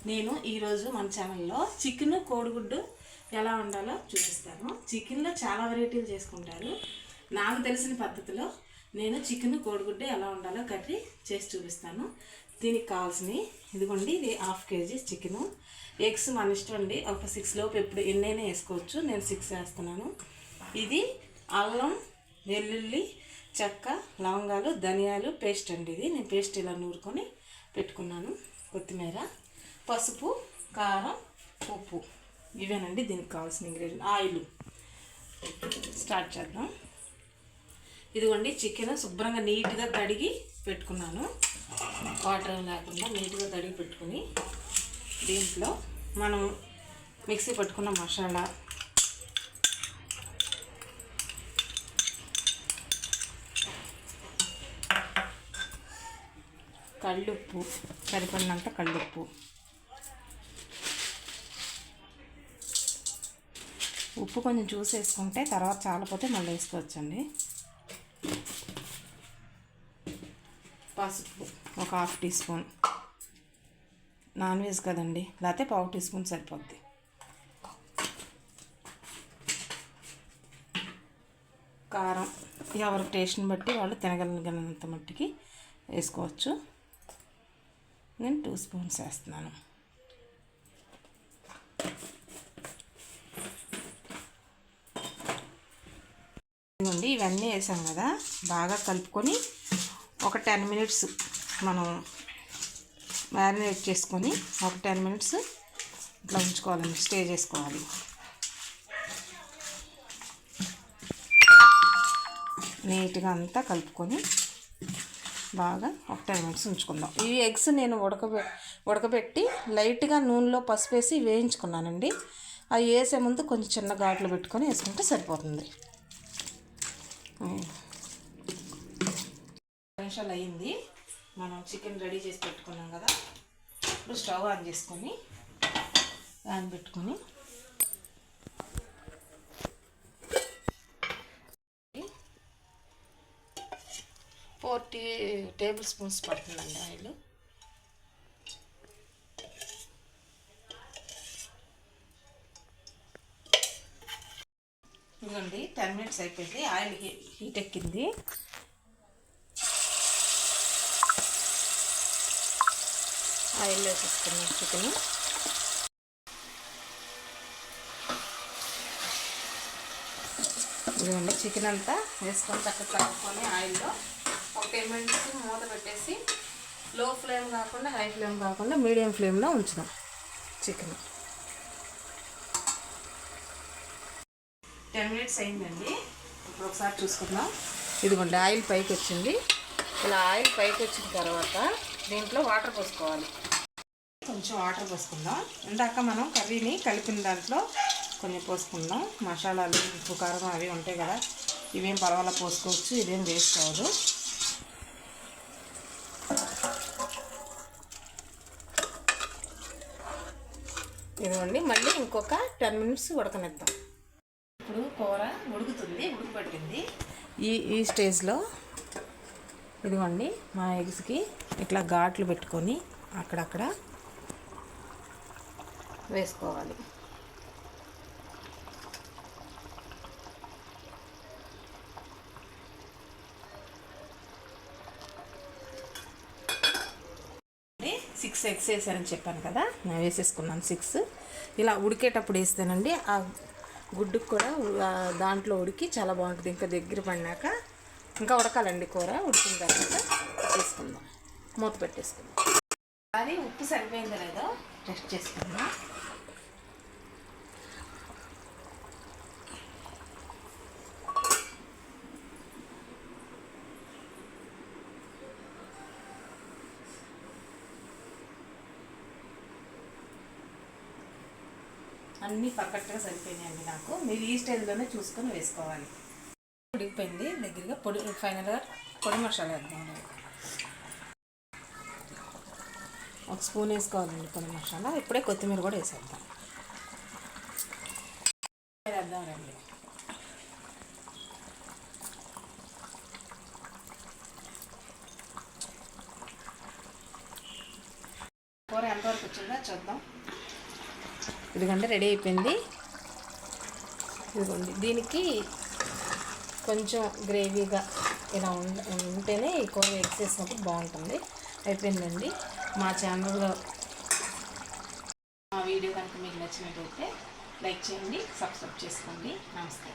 నేను ఈరోజు మన ఛానల్లో చికెన్ కోడిగుడ్డు ఎలా వండాలో చూపిస్తాను. చికెన్లో చాలా వెరైటీలు చేసుకుంటారు. నాకు తెలిసిన పద్ధతిలో నేను చికెన్ కోడిగుడ్డు ఎలా వండాలో కర్రీ చేసి చూపిస్తాను. దీనికి కావాల్సినవి ఇదిగోండి, ఇది 1/2 kg చికెను. ఎగ్స్ మన ఇష్టం అండి, ఒక 6 లోపు ఎప్పుడు ఎన్నైనా వేసుకోవచ్చు. నేను 6 వేస్తున్నాను. ఇది అల్లం, వెల్లుల్లి, చెక్క, లవంగాలు, ధనియాలు పేస్ట్ అండి. ఇది నేను పేస్ట్ ఇలా నూరుకొని పెట్టుకున్నాను. కొత్తిమీర, పసుపు, కారం, ఉప్పు, ఇవేనండి దీనికి కావాల్సిన ఇంగ్రీడియంట్. ఆయిల్. స్టార్ట్ చేద్దాం. ఇదిగోండి, చికెన్ శుభ్రంగా నీట్గా కడిగి పెట్టుకున్నాను. వాటర్ లేకుండా నీట్గా కడిగి పెట్టుకుని దీంట్లో మనం మిక్సీ పట్టుకున్న మసాలా, కళ్ళుప్పు, సరిపడినంత కళ్ళుప్పు, ఉప్పు కొంచెం చూసి వేసుకుంటే తర్వాత చాలపోతే మళ్ళీ వేసుకోవచ్చండి. పసుపు ఒక 1/2 టీ స్పూన్, నాన్ వెజ్ కదండి, లేకపోతే 1/2 టీ స్పూన్ సరిపోద్ది. కారం ఎవరి టేస్ట్ని బట్టి వాళ్ళు తినగలిగినంత మట్టికి వేసుకోవచ్చు. నేను 2 స్పూన్స్ వేస్తున్నాను. ఇదిగోండి, ఇవన్నీ వేసాం కదా, బాగా కలుపుకొని ఒక 10 minutes మనం మ్యారినేట్ చేసుకొని ఒక 10 minutes ఇట్లా ఉంచుకోవాలండి, స్టే చేసుకోవాలి. నీట్గా అంతా కలుపుకొని బాగా ఒక 10 minutes ఉంచుకుందాం. ఈ ఎగ్స్ నేను ఉడకబెట్టి లైట్గా నూనెలో పసుపు వేసి వేయించుకున్నానండి. అవి వేసే ముందు కొంచెం చిన్న ఘాట్లు పెట్టుకొని వేసుకుంటే సరిపోతుంది. 10 నిమిషాలు అయ్యింది. మనం చికెన్ రెడీ చేసి పెట్టుకున్నాం కదా. ఇప్పుడు స్టవ్ ఆన్ చేసుకొని ప్యాన్ పెట్టుకొని 40 టేబుల్ స్పూన్స్ పడుతుందండి ఆయిల్. ఇదిగోండి, 10 minutes అయిపోయింది. ఆయిల్ హీట్ ఎక్కింది. ఆయిల్ వేసేసుకున్నాం చికెన్. ఇదిగోండి, చికెన్ అంతా వేసుకొని చక్కగా కలుపుకొని ఆయిల్లో ఒక 10 minutes మూత పెట్టేసి లో ఫ్లేమ్ కాకుండా హై ఫ్లేమ్ కాకుండా మీడియం ఫ్లేమ్లో ఉంచుదాం చికెన్. 10 minutes అయిందండి. ఇప్పుడు ఒకసారి చూసుకుందాం. ఇదిగోండి, ఆయిల్ పైకి వచ్చింది. ఇలా ఆయిల్ పైకి వచ్చిన తర్వాత దీంట్లో వాటర్ పోసుకోవాలి. కొంచెం వాటర్ పోసుకుందాం. ఇందాక మనం కర్రీని కలిపిన దాంట్లో కొన్ని పోసుకుందాం. మసాలాలు, ఉప్పు, కారం అవి ఉంటాయి కదా, ఇవేం పర్వాలా పోసుకోవచ్చు, ఇదేం వేస్ట్ అవ్వదు. ఇదిగోండి, మళ్ళీ ఇంకొక 10 minutes ఉడకనిద్దాం. ఇప్పుడు కూర ఉడుకుతుంది, ఉడకబెట్టింది. ఈ స్టేజ్లో ఇదిగోండి, మా ఎగ్స్కి ఇట్లా ఘాట్లు పెట్టుకొని అక్కడక్కడ వేసుకోవాలి. సిక్స్ ఎగ్స్ వేసానని చెప్పాను కదా, నేను వేసేసుకున్నాను 6. ఇలా ఉడికేటప్పుడు వేస్తేనండి ఆ గుడ్డుకు కూడా దాంట్లో ఉడికి చాలా బాగుంటుంది. ఇంకా దగ్గర పడినాక ఇంకా ఉడకాలండి. కూర ఉడికిన తర్వాత తీసుకుందాం, మూత పెట్టేసుకుందాం. అది ఉప్పు సరిపోయిందో లేదో టెస్ట్ చేసుకుందాం. అన్నీ పర్ఫెక్ట్గా సరిపోయినాయండి నాకు. మీరు ఈ స్టైల్లోనే చూసుకొని వేసుకోవాలి. ఉడికిపోయింది దగ్గరగా. ఫైనల్గా పొడి మసాలా వేద్దాం. ఒక స్పూన్ వేసుకోవాలండి పొడి మసాలా. ఇప్పుడే కొత్తిమీర కూడా వేసేద్దాం. వేద్దాం రండి. కూర ఎంతవరకు వచ్చిందో చూద్దాం. ఇదిగోండి రెడీ అయిపోయింది. ఇదిగోండి దీనికి కొంచెం గ్రేవీగా ఇలా ఉంటేనే ఈ కూర ఎగ్స్ వేసినప్పుడు బాగుంటుంది. అయిపోయిందండి. మా ఛానల్లో మా వీడియో కనుక మీకు నచ్చినట్లయితే లైక్ చేయండి, సబ్స్క్రైబ్ చేసుకోండి. నమస్తే.